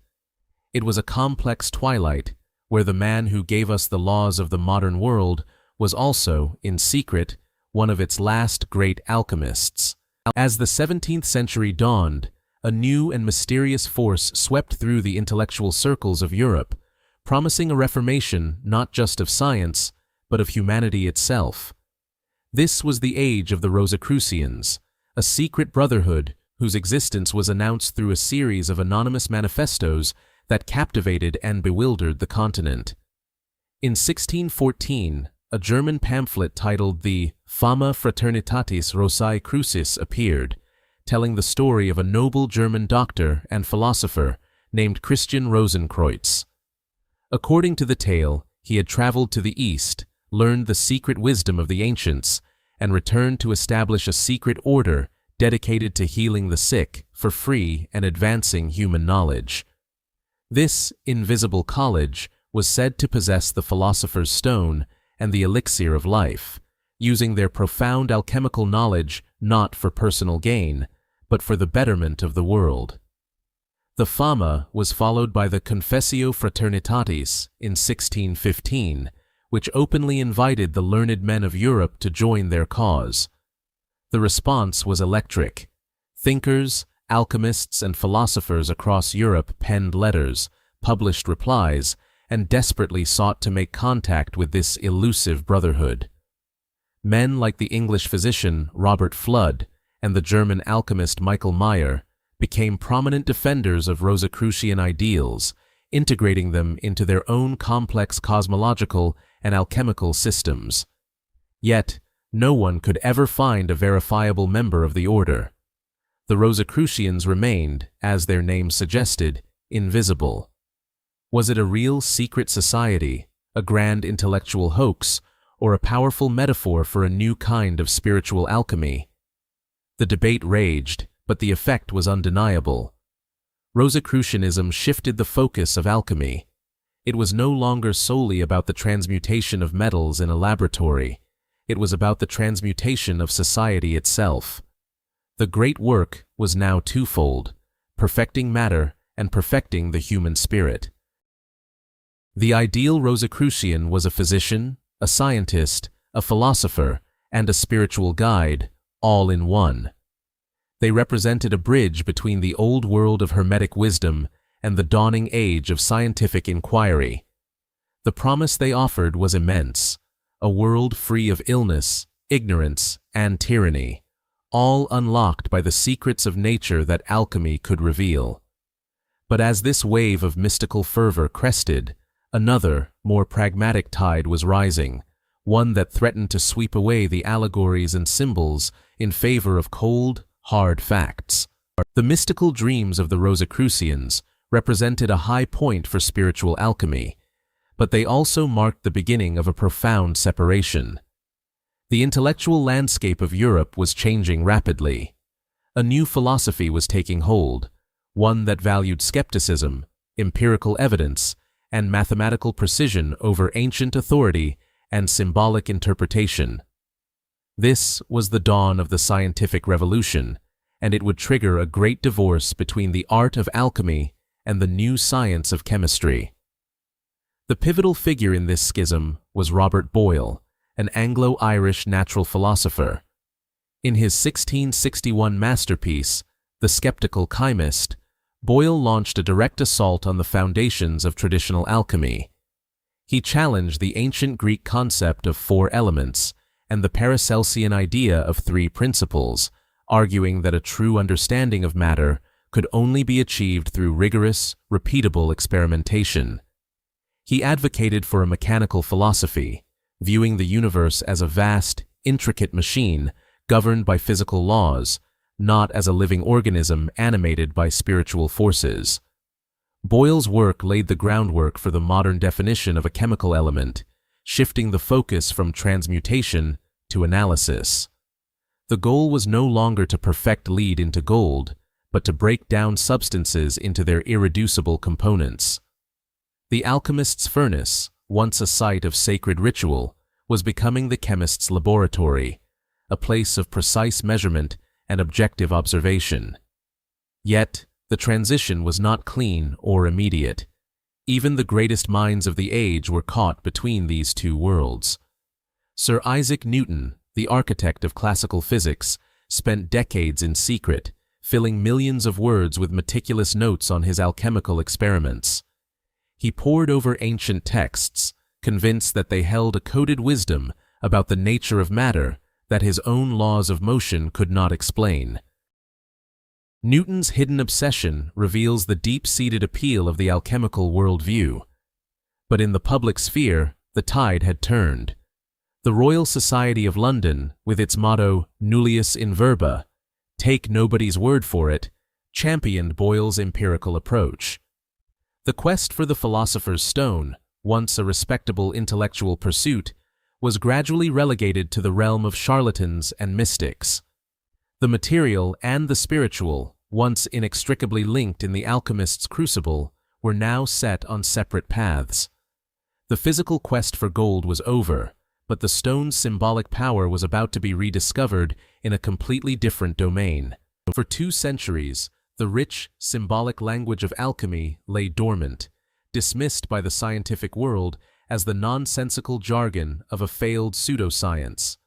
It was a complex twilight where the man who gave us the laws of the modern world was also, in secret, one of its last great alchemists. As the 17th century dawned, a new and mysterious force swept through the intellectual circles of Europe, promising a reformation not just of science, but of humanity itself. This was the age of the Rosicrucians, a secret brotherhood whose existence was announced through a series of anonymous manifestos that captivated and bewildered the continent. In 1614, a German pamphlet titled the Fama Fraternitatis Rosae Crucis appeared, telling the story of a noble German doctor and philosopher named Christian Rosenkreuz. According to the tale, he had traveled to the East, learned the secret wisdom of the ancients, and returned to establish a secret order dedicated to healing the sick for free and advancing human knowledge. This invisible college was said to possess the Philosopher's Stone and the Elixir of Life, using their profound alchemical knowledge not for personal gain, but for the betterment of the world. The Fama was followed by the Confessio Fraternitatis in 1615, which openly invited the learned men of Europe to join their cause. The response was electric. Thinkers, alchemists, and philosophers across Europe penned letters, published replies, and desperately sought to make contact with this elusive brotherhood. Men like the English physician Robert Fludd and the German alchemist Michael Meyer became prominent defenders of Rosicrucian ideals, integrating them into their own complex cosmological and alchemical systems. Yet, no one could ever find a verifiable member of the order. The Rosicrucians remained, as their name suggested, invisible. Was it a real secret society, a grand intellectual hoax, or a powerful metaphor for a new kind of spiritual alchemy? The debate raged, but the effect was undeniable. Rosicrucianism shifted the focus of alchemy. It was no longer solely about the transmutation of metals in a laboratory. It was about the transmutation of society itself. The great work was now twofold: perfecting matter and perfecting the human spirit. The ideal Rosicrucian was a physician, a scientist, a philosopher, and a spiritual guide, all in one. They represented a bridge between the old world of Hermetic wisdom and the dawning age of scientific inquiry. The promise they offered was immense: a world free of illness, ignorance, and tyranny, all unlocked by the secrets of nature that alchemy could reveal. But as this wave of mystical fervor crested, another, more pragmatic tide was rising, one that threatened to sweep away the allegories and symbols in favor of cold, hard facts. The mystical dreams of the Rosicrucians represented a high point for spiritual alchemy, but they also marked the beginning of a profound separation. The intellectual landscape of Europe was changing rapidly. A new philosophy was taking hold, one that valued skepticism, empirical evidence, and mathematical precision over ancient authority and symbolic interpretation. This was the dawn of the scientific revolution, and it would trigger a great divorce between the art of alchemy and the new science of chemistry. The pivotal figure in this schism was Robert Boyle, an Anglo-Irish natural philosopher. In his 1661 masterpiece, The Skeptical Chymist, Boyle launched a direct assault on the foundations of traditional alchemy. He challenged the ancient Greek concept of 4 elements and the Paracelsian idea of 3 principles, arguing that a true understanding of matter could only be achieved through rigorous, repeatable experimentation. He advocated for a mechanical philosophy, viewing the universe as a vast, intricate machine governed by physical laws, not as a living organism animated by spiritual forces. Boyle's work laid the groundwork for the modern definition of a chemical element, shifting the focus from transmutation to analysis. The goal was no longer to perfect lead into gold, but to break down substances into their irreducible components. The alchemist's furnace, once a site of sacred ritual, was becoming the chemist's laboratory, a place of precise measurement and objective observation. Yet, the transition was not clean or immediate. Even the greatest minds of the age were caught between these two worlds. Sir Isaac Newton, the architect of classical physics, spent decades in secret, filling millions of words with meticulous notes on his alchemical experiments. He pored over ancient texts, convinced that they held a coded wisdom about the nature of matter that his own laws of motion could not explain. Newton's hidden obsession reveals the deep-seated appeal of the alchemical worldview. But in the public sphere, the tide had turned. The Royal Society of London, with its motto Nullius in Verba, take nobody's word for it, championed Boyle's empirical approach. The quest for the philosopher's stone, once a respectable intellectual pursuit, was gradually relegated to the realm of charlatans and mystics. The material and the spiritual, once inextricably linked in the alchemist's crucible, were now set on separate paths. The physical quest for gold was over, but the stone's symbolic power was about to be rediscovered in a completely different domain. For 2 centuries, The rich, symbolic language of alchemy lay dormant, dismissed by the scientific world as the nonsensical jargon of a failed pseudoscience.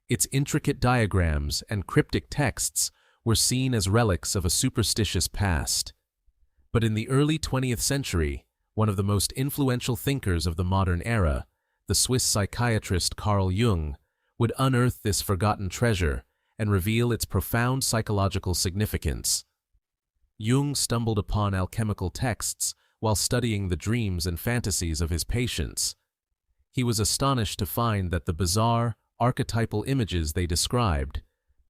Its intricate diagrams and cryptic texts were seen as relics of a superstitious past. But in the early 20th century, one of the most influential thinkers of the modern era, the Swiss psychiatrist Carl Jung, would unearth this forgotten treasure and reveal its profound psychological significance. Jung stumbled upon alchemical texts while studying the dreams and fantasies of his patients. He was astonished to find that the bizarre, archetypal images they described,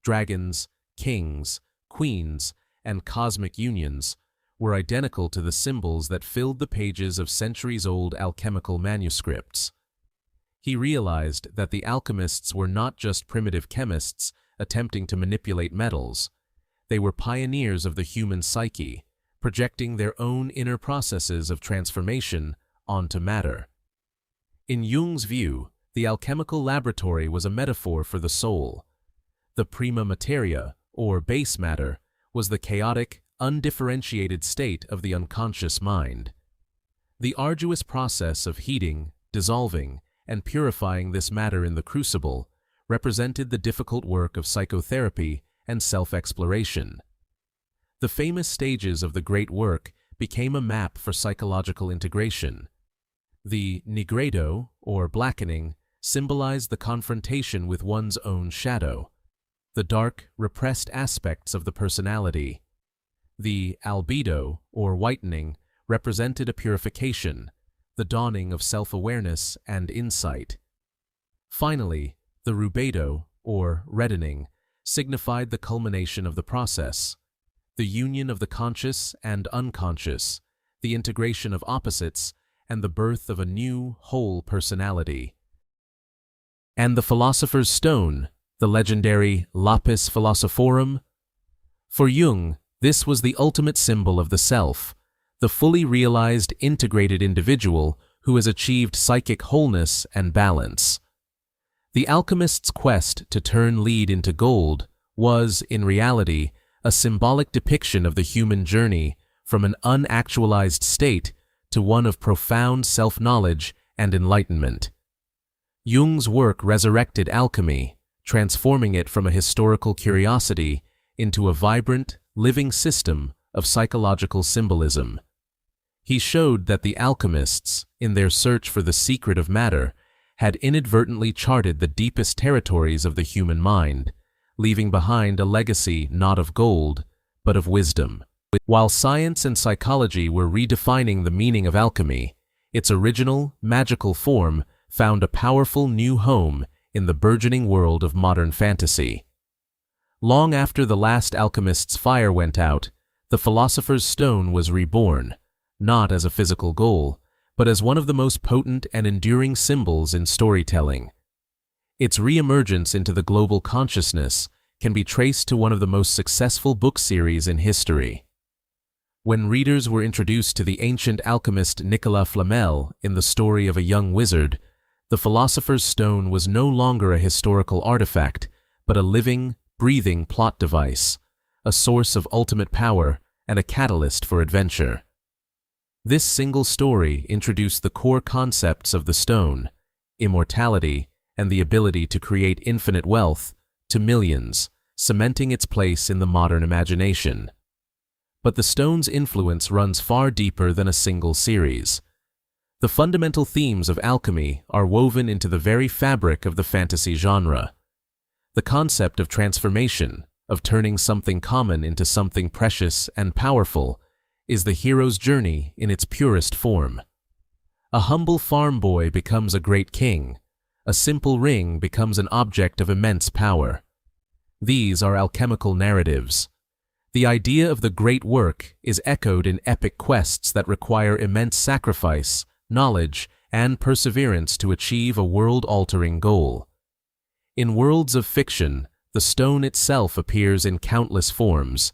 dragons, kings, queens, and cosmic unions, were identical to the symbols that filled the pages of centuries-old alchemical manuscripts. He realized that the alchemists were not just primitive chemists attempting to manipulate metals. They were pioneers of the human psyche, projecting their own inner processes of transformation onto matter. In Jung's view, the alchemical laboratory was a metaphor for the soul. The prima materia, or base matter, was the chaotic, undifferentiated state of the unconscious mind. The arduous process of heating, dissolving, and purifying this matter in the crucible represented the difficult work of psychotherapy and self-exploration. The famous stages of the great work became a map for psychological integration. The nigredo, or blackening, symbolized the confrontation with one's own shadow, the dark, repressed aspects of the personality. The albedo, or whitening, represented a purification, the dawning of self-awareness and insight. Finally, the rubedo, or reddening, signified the culmination of the process, the union of the conscious and unconscious, the integration of opposites, and the birth of a new, whole personality. And the philosopher's stone, the legendary lapis philosophorum? For Jung, this was the ultimate symbol of the self, the fully realized, integrated individual who has achieved psychic wholeness and balance. The alchemist's quest to turn lead into gold was, in reality, a symbolic depiction of the human journey from an unactualized state to one of profound self-knowledge and enlightenment. Jung's work resurrected alchemy, transforming it from a historical curiosity into a vibrant, living system of psychological symbolism. He showed that the alchemists, in their search for the secret of matter, had inadvertently charted the deepest territories of the human mind, leaving behind a legacy not of gold, but of wisdom. While science and psychology were redefining the meaning of alchemy, its original, magical form found a powerful new home in the burgeoning world of modern fantasy. Long after the last alchemist's fire went out, the philosopher's stone was reborn, not as a physical goal, but as one of the most potent and enduring symbols in storytelling. Its re-emergence into the global consciousness can be traced to one of the most successful book series in history. When readers were introduced to the ancient alchemist Nicolas Flamel in The Story of a Young Wizard, the philosopher's stone was no longer a historical artifact, but a living, breathing plot device, a source of ultimate power and a catalyst for adventure. This single story introduced the core concepts of the stone, immortality, and the ability to create infinite wealth, to millions, cementing its place in the modern imagination. But the stone's influence runs far deeper than a single series. The fundamental themes of alchemy are woven into the very fabric of the fantasy genre. The concept of transformation, of turning something common into something precious and powerful, is the hero's journey in its purest form. A humble farm boy becomes a great king. A simple ring becomes an object of immense power. These are alchemical narratives. The idea of the great work is echoed in epic quests that require immense sacrifice, knowledge, and perseverance to achieve a world-altering goal. In worlds of fiction, the stone itself appears in countless forms.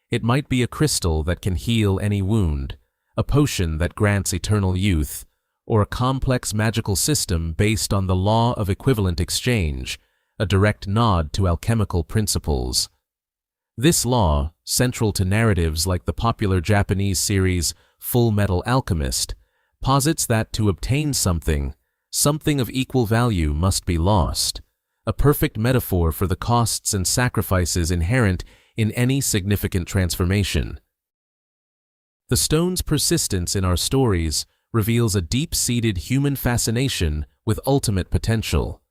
It might be a crystal that can heal any wound, a potion that grants eternal youth, or a complex magical system based on the law of equivalent exchange, a direct nod to alchemical principles. This law, central to narratives like the popular Japanese series Full Metal Alchemist, posits that to obtain something, something of equal value must be lost, a perfect metaphor for the costs and sacrifices inherent in any significant transformation. The stone's persistence in our stories reveals a deep-seated human fascination with ultimate potential.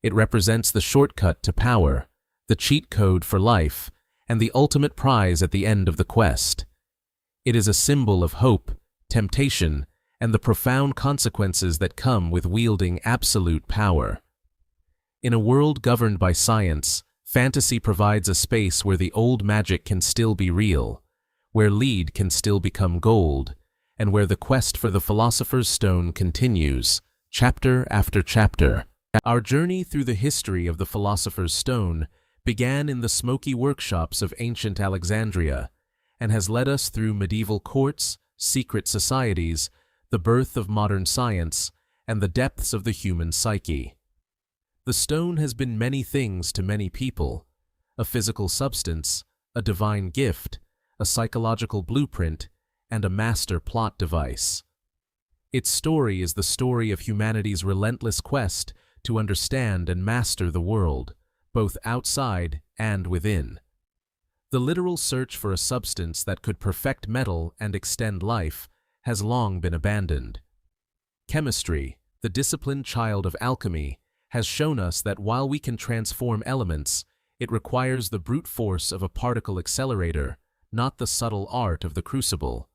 It represents the shortcut to power, the cheat code for life, and the ultimate prize at the end of the quest. It is a symbol of hope, temptation, and the profound consequences that come with wielding absolute power. In a world governed by science, fantasy provides a space where the old magic can still be real, where lead can still become gold, and where the quest for the Philosopher's Stone continues, chapter after chapter. Our journey through the history of the Philosopher's Stone began in the smoky workshops of ancient Alexandria, and has led us through medieval courts, secret societies, the birth of modern science, and the depths of the human psyche. The stone has been many things to many people: a physical substance, a divine gift, a psychological blueprint, and a master plot device. Its story is the story of humanity's relentless quest to understand and master the world, both outside and within. The literal search for a substance that could perfect metal and extend life has long been abandoned. Chemistry, the disciplined child of alchemy, has shown us that while we can transform elements, it requires the brute force of a particle accelerator, not the subtle art of the crucible.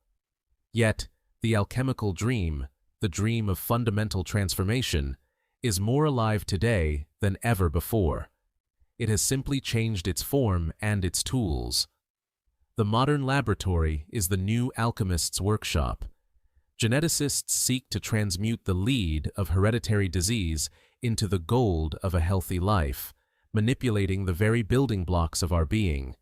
Yet, the alchemical dream, the dream of fundamental transformation, is more alive today than ever before. It has simply changed its form and its tools. The modern laboratory is the new alchemist's workshop. Geneticists seek to transmute the lead of hereditary disease into the gold of a healthy life, manipulating the very building blocks of our being.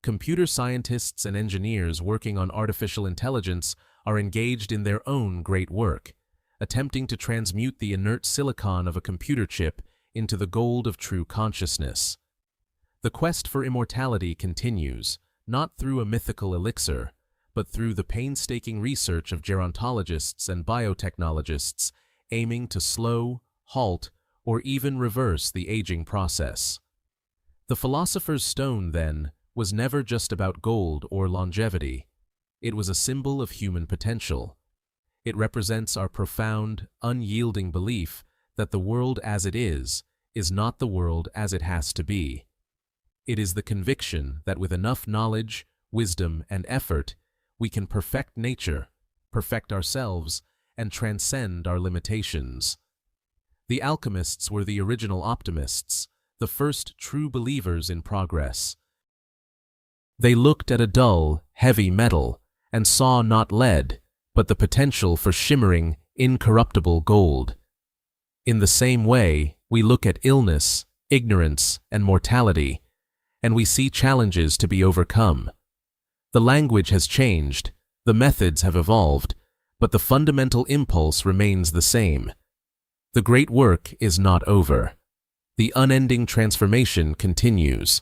Computer scientists and engineers working on artificial intelligence are engaged in their own great work, attempting to transmute the inert silicon of a computer chip into the gold of true consciousness. The quest for immortality continues, not through a mythical elixir, but through the painstaking research of gerontologists and biotechnologists aiming to slow, halt, or even reverse the aging process. The Philosopher's Stone, then, was never just about gold or longevity. It was a symbol of human potential. It represents our profound, unyielding belief that the world as it is not the world as it has to be. It is the conviction that with enough knowledge, wisdom, and effort, we can perfect nature, perfect ourselves, and transcend our limitations. The alchemists were the original optimists, the first true believers in progress. They looked at a dull, heavy metal and saw not lead, but the potential for shimmering, incorruptible gold. In the same way, we look at illness, ignorance, and mortality, and we see challenges to be overcome. The language has changed, the methods have evolved, but the fundamental impulse remains the same. The great work is not over. The unending transformation continues.